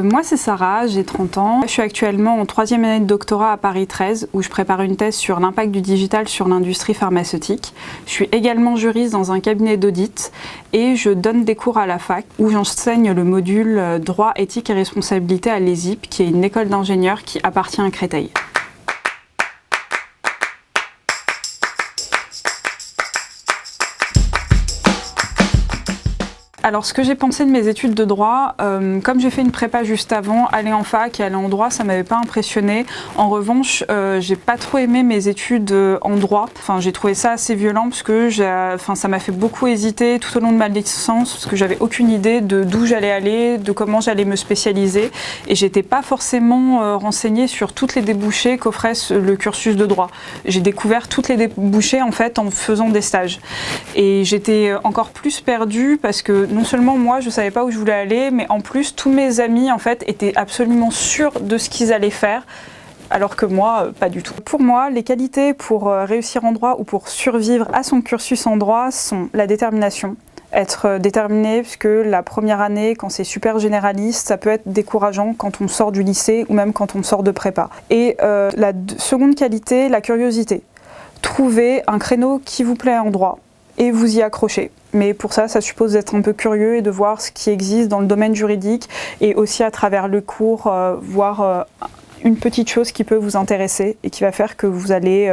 Moi c'est Sarah, j'ai 30 ans. Je suis actuellement en 3e année de doctorat à Paris 13 où je prépare une thèse sur l'impact du digital sur l'industrie pharmaceutique. Je suis également juriste dans un cabinet d'audit et je donne des cours à la fac où j'enseigne le module droit, éthique et responsabilité à l'ESIP qui est une école d'ingénieurs qui appartient à Créteil. Alors ce que j'ai pensé de mes études de droit, comme j'ai fait une prépa juste avant, aller en fac et aller en droit, ça m'avait pas impressionné. En revanche, j'ai pas trop aimé mes études en droit. Enfin, j'ai trouvé ça assez violent parce que ça m'a fait beaucoup hésiter tout au long de ma licence parce que j'avais aucune idée de d'où j'allais aller, de comment j'allais me spécialiser et j'étais pas forcément renseignée sur toutes les débouchés qu'offrait le cursus de droit. J'ai découvert toutes les débouchés en fait en faisant des stages et j'étais encore plus perdue parce que non seulement moi je savais pas où je voulais aller, mais en plus tous mes amis en fait étaient absolument sûrs de ce qu'ils allaient faire, alors que moi pas du tout. Pour moi, les qualités pour réussir en droit ou pour survivre à son cursus en droit sont la détermination. Être déterminé, puisque la première année, quand c'est super généraliste, ça peut être décourageant quand on sort du lycée ou même quand on sort de prépa. Et la seconde qualité, la curiosité. Trouver un créneau qui vous plaît en droit et vous y accrocher. Mais pour ça, ça suppose d'être un peu curieux et de voir ce qui existe dans le domaine juridique et aussi à travers le cours, voir une petite chose qui peut vous intéresser et qui va faire que vous allez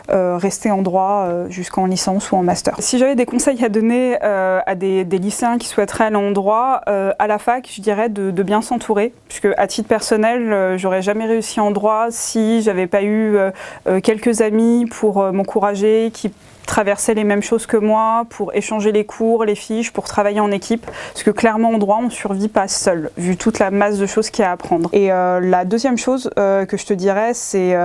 rester en droit jusqu'en licence ou en master. Si j'avais des conseils à donner à des lycéens qui souhaiteraient aller en droit, à la fac, je dirais de bien s'entourer, puisque à titre personnel, j'aurais jamais réussi en droit si j'avais pas eu quelques amis pour m'encourager, qui traverser les mêmes choses que moi, pour échanger les cours, les fiches, pour travailler en équipe. Parce que clairement en droit, on ne survit pas seul, vu toute la masse de choses qu'il y a à apprendre. Et la deuxième chose que je te dirais, c'est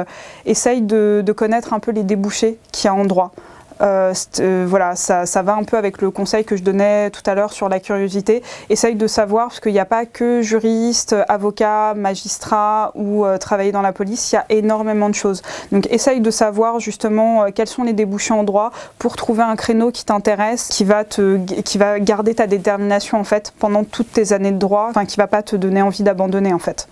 essaye de connaître un peu les débouchés qu'il y a en droit. Voilà, ça va un peu avec le conseil que je donnais tout à l'heure sur la curiosité. Essaye de savoir, parce qu'il n'y a pas que juriste, avocat, magistrat ou travailler dans la police, il y a énormément de choses. Donc essaye de savoir justement quels sont les débouchés en droit pour trouver un créneau qui t'intéresse, qui va garder ta détermination en fait pendant toutes tes années de droit, enfin qui va pas te donner envie d'abandonner en fait.